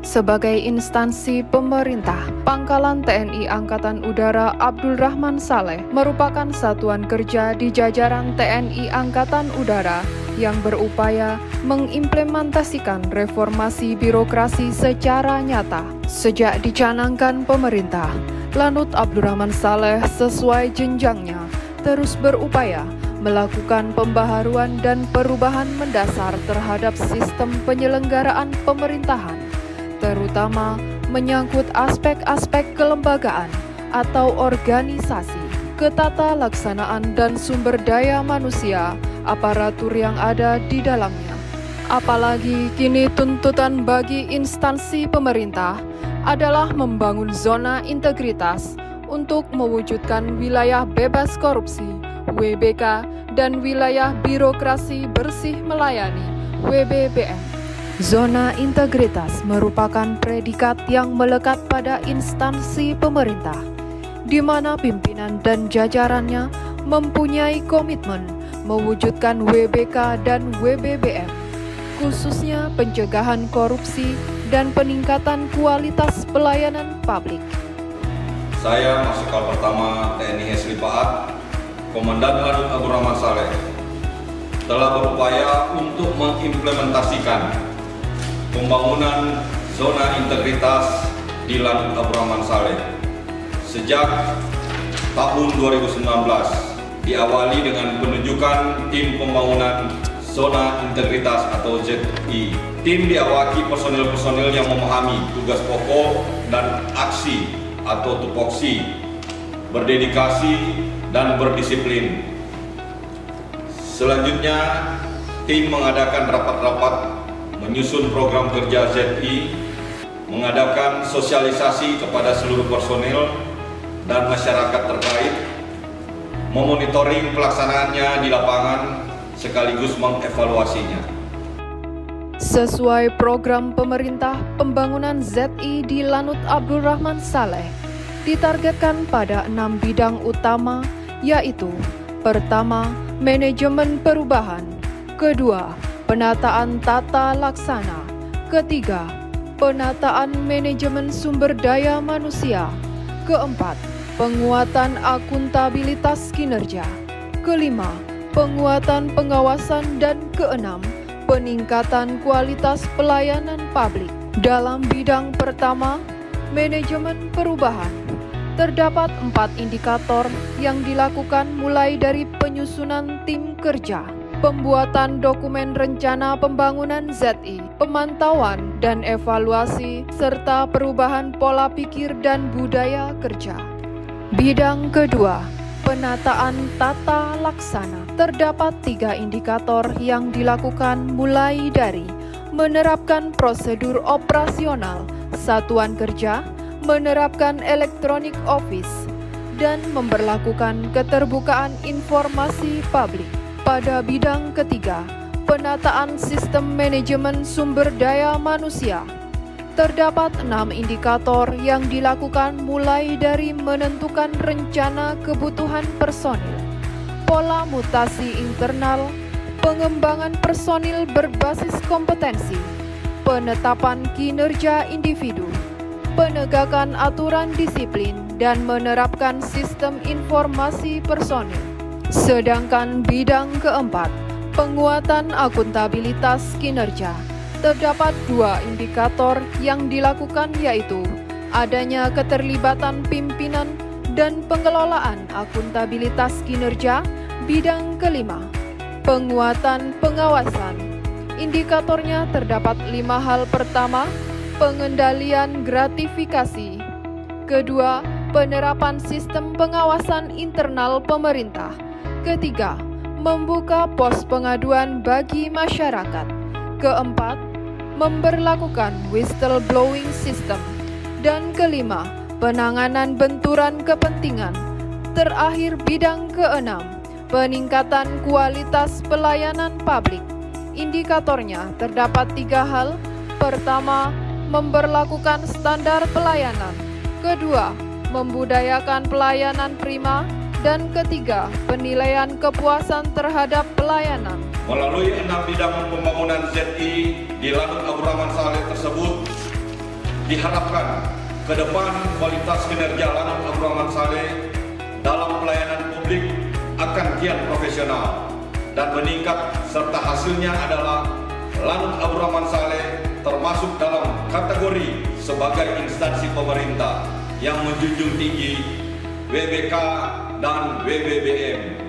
Sebagai instansi pemerintah, Pangkalan TNI Angkatan Udara Abdul Rahman Saleh merupakan satuan kerja di jajaran TNI Angkatan Udara yang berupaya mengimplementasikan reformasi birokrasi secara nyata. Sejak dicanangkan pemerintah, Lanut Abdul Rahman Saleh sesuai jenjangnya terus berupaya melakukan pembaharuan dan perubahan mendasar terhadap sistem penyelenggaraan pemerintahan, terutama menyangkut aspek-aspek kelembagaan atau organisasi, ketata laksanaan dan sumber daya manusia aparatur yang ada di dalamnya. Apalagi kini tuntutan bagi instansi pemerintah adalah membangun zona integritas untuk mewujudkan wilayah bebas korupsi WBK dan wilayah birokrasi bersih melayani WBBM. Zona integritas merupakan predikat yang melekat pada instansi pemerintah, di mana pimpinan dan jajarannya mempunyai komitmen mewujudkan WBK dan WBBM, khususnya pencegahan korupsi dan peningkatan kualitas pelayanan publik. Saya Marsikal Pertama TNI Hesli Pahat, Komandan Lanut Abdul Rahman Saleh, telah berupaya untuk mengimplementasikan pembangunan zona integritas di Lanut Abdul Rahman Saleh sejak tahun 2019, diawali dengan penunjukan tim pembangunan zona integritas atau ZI. Tim diawaki personil-personil yang memahami tugas pokok dan aksi atau tupoksi, berdedikasi dan berdisiplin. Selanjutnya, tim mengadakan rapat-rapat menyusun program kerja ZI, mengadakan sosialisasi kepada seluruh personil dan masyarakat terkait, memonitoring pelaksanaannya di lapangan, sekaligus mengevaluasinya. Sesuai program pemerintah, pembangunan ZI di Lanut Abdul Rahman Saleh ditargetkan pada 6 bidang utama, yaitu: pertama, manajemen perubahan; kedua, penataan tata laksana; ketiga, penataan manajemen sumber daya manusia; keempat, penguatan akuntabilitas kinerja; kelima, penguatan pengawasan; dan keenam, peningkatan kualitas pelayanan publik. Dalam bidang pertama, manajemen perubahan, terdapat 4 indikator yang dilakukan mulai dari penyusunan tim kerja, pembuatan dokumen rencana pembangunan ZI, pemantauan dan evaluasi, serta perubahan pola pikir dan budaya kerja. Bidang kedua, penataan tata laksana. Terdapat 3 indikator yang dilakukan mulai dari menerapkan prosedur operasional satuan kerja, menerapkan electronic office, dan memberlakukan keterbukaan informasi publik. Pada bidang ketiga, penataan sistem manajemen sumber daya manusia, terdapat 6 indikator yang dilakukan mulai dari menentukan rencana kebutuhan personil, pola mutasi internal, pengembangan personil berbasis kompetensi, penetapan kinerja individu, penegakan aturan disiplin, dan menerapkan sistem informasi personil. Sedangkan bidang keempat, penguatan akuntabilitas kinerja, terdapat 2 indikator yang dilakukan, yaitu adanya keterlibatan pimpinan dan pengelolaan akuntabilitas kinerja. Bidang kelima, penguatan pengawasan. Indikatornya terdapat 5 hal. Pertama, pengendalian gratifikasi. Kedua, penerapan sistem pengawasan internal pemerintah. Ketiga, membuka pos pengaduan bagi masyarakat. Keempat, memberlakukan whistleblowing system. Dan kelima, penanganan benturan kepentingan. Terakhir, bidang keenam, peningkatan kualitas pelayanan publik. Indikatornya terdapat 3 hal. Pertama, memberlakukan standar pelayanan. Kedua, membudayakan pelayanan prima. Dan ketiga, penilaian kepuasan terhadap pelayanan. Melalui 6 bidang pembangunan ZI di Lanut Abdul Rahman Saleh tersebut, diharapkan ke depan kualitas kinerja Lanut Abdurrahman Saleh dalam pelayanan publik akan kian profesional dan meningkat, serta hasilnya adalah Lanut Abdurrahman Saleh termasuk dalam kategori sebagai instansi pemerintah yang menjunjung tinggi WBK dan WBBM.